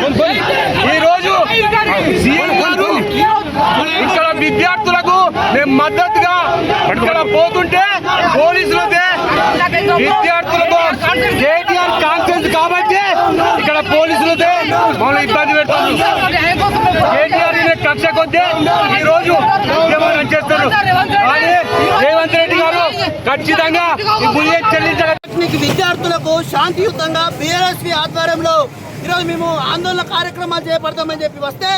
ఈ రోజు సీఎం గారు ఇక్కడ విద్యార్థులకు మేము మద్దతుగా ఇక్కడ పోతుంటే పోలీసులదే విద్యార్థులకు కేటీఆర్ కాన్ఫరెన్స్ కాబట్టి ఇక్కడ పోలీసులదే మమ్మల్ని ఇబ్బంది పెడుతుంది. కేటీఆర్ కక్ష కొద్ది ఈ రోజు ఉద్యమం చేస్తారు. కానీ రేవంత్ రెడ్డి గారు ఖచ్చితంగా చెల్లించాలి. విద్యార్థులకు శాంతియుతంగా బీఆర్ఎస్పీ ఆధ్వర్యంలో ఈరోజు మేము ఆందోళన కార్యక్రమాలు చేపడతామని చెప్పి వస్తే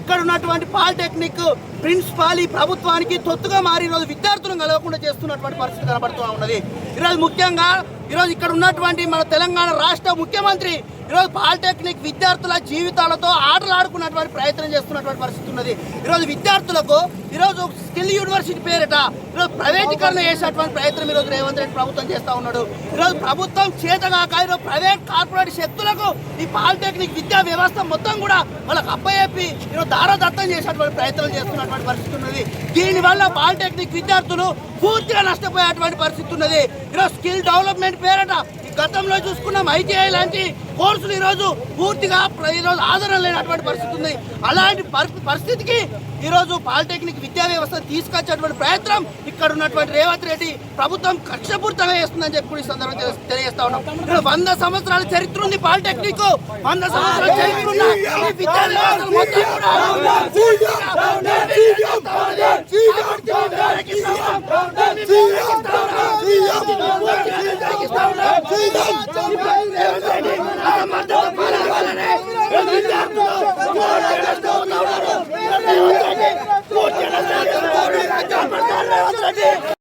ఇక్కడ ఉన్నటువంటి పాలిటెక్నిక్ ప్రిన్సిపాల్ ఈ ప్రభుత్వానికి తొత్తుగా మారి ఈరోజు విద్యార్థులను కలవకుండా చేస్తున్నటువంటి పరిస్థితి కనబడుతూ ఉన్నది. ఈరోజు ముఖ్యంగా ఈరోజు ఇక్కడ ఉన్నటువంటి మన తెలంగాణ రాష్ట్ర ముఖ్యమంత్రి ఈరోజు పాలిటెక్నిక్ విద్యార్థుల జీవితాలతో ఆటలు ఆడుకున్నటువంటి ప్రయత్నం చేస్తున్నటువంటి పరిస్థితి ఉన్నది. ఈరోజు విద్యార్థులకు ఈరోజు స్కిల్ యూనివర్సిటీ పేరిట ఈరోజు ప్రైవేటీకరణ చేసేటువంటి ప్రయత్నం ఈరోజు రేవంత్ రెడ్డి ప్రభుత్వం చేస్తూ ఉన్నాడు. ఈరోజు ప్రభుత్వం చేతగాక ఈరోజు ప్రైవేట్ కార్పొరేట్ శక్తులకు ఈ పాలిటెక్నిక్ విద్యా వ్యవస్థ మొత్తం కూడా వాళ్ళకి అప్పచెప్పి ఈరోజు దారదత్తం చేసేటువంటి ప్రయత్నం చేస్తున్నటువంటి పరిస్థితి ఉన్నది. దీనివల్ల పాలిటెక్నిక్ విద్యార్థులు పూర్తిగా నష్టపోయేటువంటి పరిస్థితి ఉన్నది. ఈరోజు స్కిల్ డెవలప్మెంట్ పేరిట గతంలో చూసుకున్నాం ఐటీఐ లాంటి కోర్సులు ఈరోజు పూర్తిగా ఈరోజు ఆదరణ లేనటువంటి పరిస్థితి ఉంది. అలాంటి పరిస్థితికి ఈరోజు పాలిటెక్నిక్ విద్యా వ్యవస్థను తీసుకొచ్చేటువంటి ప్రయత్నం ఇక్కడ ఉన్నటువంటి రేవంత్ రెడ్డి ప్రభుత్వం కక్షపూర్తంగా చేస్తుందని చెప్పి కూడా ఈ సందర్భంగా తెలియజేస్తా ఉన్నాం. 100 సంవత్సరాల చరిత్ర ఉంది పాలిటెక్నిక్, 100 సంవత్సరాల చరిత్ర ఉన్న ఈ విద్యా వ్యవస్థలు మొత్తం కూడా